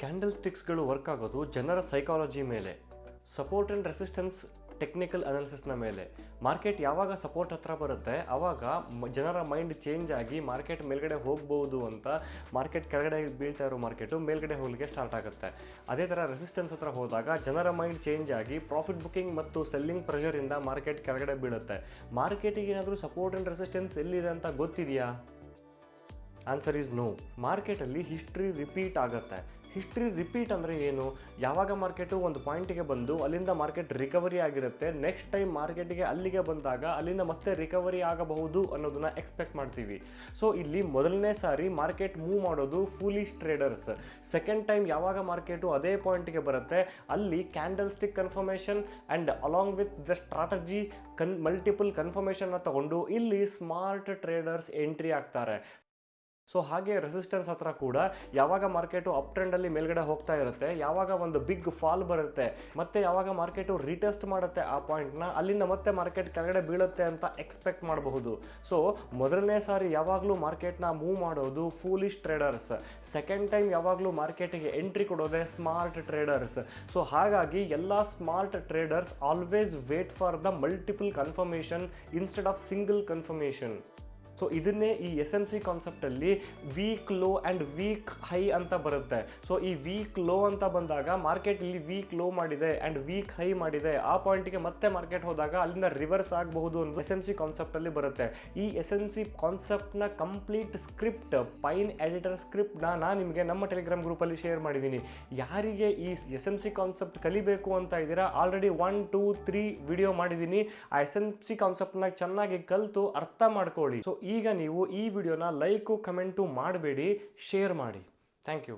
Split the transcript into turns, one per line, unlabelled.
Candle ಸ್ಟಿಕ್ಸ್ಗಳು work ಆಗೋದು ಜನರ psychology ಮೇಲೆ, ಸಪೋರ್ಟ್ ಆ್ಯಂಡ್ ರೆಸಿಸ್ಟೆನ್ಸ್ ಟೆಕ್ನಿಕಲ್ ಅನಾಲಿಸಿಸ್ನ ಮೇಲೆ. ಮಾರ್ಕೆಟ್ ಯಾವಾಗ ಸಪೋರ್ಟ್ ಹತ್ರ ಬರುತ್ತೆ ಆವಾಗ ಜನರ ಮೈಂಡ್ ಚೇಂಜ್ ಆಗಿ ಮಾರ್ಕೆಟ್ ಮೇಲ್ಗಡೆ ಹೋಗ್ಬೋದು ಅಂತ ಮಾರ್ಕೆಟ್ ಕೆಳಗಡೆ ಬೀಳ್ತಾ ಇರೋ ಮಾರ್ಕೆಟು ಮೇಲ್ಗಡೆ ಹೋಗಲಿಕ್ಕೆ ಸ್ಟಾರ್ಟ್ ಆಗುತ್ತೆ. ಅದೇ ಥರ ರೆಸಿಸ್ಟೆನ್ಸ್ ಹತ್ರ ಹೋದಾಗ ಜನರ ಮೈಂಡ್ ಚೇಂಜ್ ಆಗಿ ಪ್ರಾಫಿಟ್ ಬುಕ್ಕಿಂಗ್ ಮತ್ತು ಸೆಲ್ಲಿಂಗ್ ಪ್ರೆಷರಿಂದ ಮಾರ್ಕೆಟ್ ಕೆಳಗಡೆ ಬೀಳುತ್ತೆ. ಮಾರ್ಕೆಟಿಗೆ ಏನಾದರೂ ಸಪೋರ್ಟ್ ಆ್ಯಂಡ್ ರೆಸಿಸ್ಟೆನ್ಸ್ ಎಲ್ಲಿದೆ ಅಂತ ಗೊತ್ತಿದೆಯಾ? Answer is no. ಮಾರ್ಕೆಟಲ್ಲಿ ಹಿಸ್ಟ್ರಿ ರಿಪೀಟ್ ಆಗುತ್ತೆ. ಹಿಸ್ಟ್ರಿ ರಿಪೀಟ್ ಅಂದರೆ ಏನು? ಯಾವಾಗ ಮಾರ್ಕೆಟು ಒಂದು ಪಾಯಿಂಟಿಗೆ ಬಂದು ಅಲ್ಲಿಂದ ಮಾರ್ಕೆಟ್ ರಿಕವರಿ ಆಗಿರುತ್ತೆ, ನೆಕ್ಸ್ಟ್ ಟೈಮ್ ಮಾರ್ಕೆಟಿಗೆ ಅಲ್ಲಿಗೆ ಬಂದಾಗ ಅಲ್ಲಿಂದ ಮತ್ತೆ ರಿಕವರಿ ಆಗಬಹುದು ಅನ್ನೋದನ್ನ ಎಕ್ಸ್ಪೆಕ್ಟ್ ಮಾಡ್ತೀವಿ. ಸೊ ಇಲ್ಲಿ ಮೊದಲನೇ ಸಾರಿ ಮಾರ್ಕೆಟ್ ಮೂವ್ ಮಾಡೋದು ಫೂಲಿಶ್ ಟ್ರೇಡರ್ಸ್. ಸೆಕೆಂಡ್ ಟೈಮ್ ಯಾವಾಗ ಮಾರ್ಕೆಟು ಅದೇ ಪಾಯಿಂಟಿಗೆ ಬರುತ್ತೆ ಅಲ್ಲಿ candlestick confirmation and along with the strategy multiple ಕನ್ಫರ್ಮೇಷನ್ನ ತಗೊಂಡು ಇಲ್ಲಿ ಸ್ಮಾರ್ಟ್ ಟ್ರೇಡರ್ಸ್ ಎಂಟ್ರಿ ಆಗ್ತಾರೆ. ಸೊ ಹಾಗೆ ರೆಸಿಸ್ಟೆನ್ಸ್ ಹತ್ರ ಕೂಡ ಯಾವಾಗ ಮಾರ್ಕೆಟು ಅಪ್ ಟ್ರೆಂಡಲ್ಲಿ ಮೇಲ್ಗಡೆ ಹೋಗ್ತಾ ಇರುತ್ತೆ, ಯಾವಾಗ ಒಂದು ಬಿಗ್ ಫಾಲ್ ಬರುತ್ತೆ, ಮತ್ತೆ ಯಾವಾಗ ಮಾರ್ಕೆಟು ರಿಟೆಸ್ಟ್ ಮಾಡುತ್ತೆ ಆ ಪಾಯಿಂಟ್ನ, ಅಲ್ಲಿಂದ ಮತ್ತೆ ಮಾರ್ಕೆಟ್ ಕೆಳಗಡೆ ಬೀಳುತ್ತೆ ಅಂತ ಎಕ್ಸ್ಪೆಕ್ಟ್ ಮಾಡಬಹುದು. ಸೊ ಮೊದಲನೇ ಸಾರಿ ಯಾವಾಗಲೂ ಮಾರ್ಕೆಟ್ನ ಮೂವ್ ಮಾಡೋದು ಫೂಲಿಶ್ ಟ್ರೇಡರ್ಸ್. ಸೆಕೆಂಡ್ ಟೈಮ್ ಯಾವಾಗಲೂ ಮಾರ್ಕೆಟಿಗೆ ಎಂಟ್ರಿ ಕೊಡೋದೇ ಸ್ಮಾರ್ಟ್ ಟ್ರೇಡರ್ಸ್. ಸೊ ಹಾಗಾಗಿ ಎಲ್ಲ smart traders always wait for the multiple confirmation instead of single confirmation. So ಇದನ್ನೇ ಈ SMC ಕಾನ್ಸೆಪ್ಟಲ್ಲಿ weak low and weak high ಅಂತ ಬರುತ್ತೆ. ಸೊ ಈ ವೀಕ್ ಲೋ ಅಂತ ಬಂದಾಗ ಮಾರ್ಕೆಟ್ ಇಲ್ಲಿ ವೀಕ್ ಲೋ ಮಾಡಿದೆ ಆ್ಯಂಡ್ ವೀಕ್ ಹೈ ಮಾಡಿದೆ, ಆ ಪಾಯಿಂಟಿಗೆ ಮತ್ತೆ ಮಾರ್ಕೆಟ್ ಹೋದಾಗ ಅಲ್ಲಿಂದ ರಿವರ್ಸ್ ಆಗಬಹುದು ಅನ್ನೋದು SMC ಕಾನ್ಸೆಪ್ಟಲ್ಲಿ ಬರುತ್ತೆ. ಈ SMC ಕಾನ್ಸೆಪ್ಟ್ನ ಕಂಪ್ಲೀಟ್ ಸ್ಕ್ರಿಪ್ಟ್, ಪೈನ್ ಎಡಿಟರ್ ಸ್ಕ್ರಿಪ್ಟ್ನ ನಾನು ನಿಮಗೆ ನಮ್ಮ ಟೆಲಿಗ್ರಾಮ್ ಗ್ರೂಪಲ್ಲಿ ಶೇರ್ ಮಾಡಿದ್ದೀನಿ. ಯಾರಿಗೆ ಈ SMC ಕಾನ್ಸೆಪ್ಟ್ ಕಲಿಬೇಕು ಅಂತ ಇದ್ದೀರಾ, ಆಲ್ರೆಡಿ 1, 2, 3 ವಿಡಿಯೋ ಮಾಡಿದ್ದೀನಿ. ಆ SMC ಕಾನ್ಸೆಪ್ಟ್ನ ಚೆನ್ನಾಗಿ ಕಲಿತು ಅರ್ಥ ಮಾಡ್ಕೊಳ್ಳಿ. ಸೊ ಈಗ ನೀವು ಈ ವಿಡಿಯೋನ ಲೈಕು ಕಮೆಂಟು ಮಾಡಬೇಡಿ, ಶೇರ್ ಮಾಡಿ. Thank you.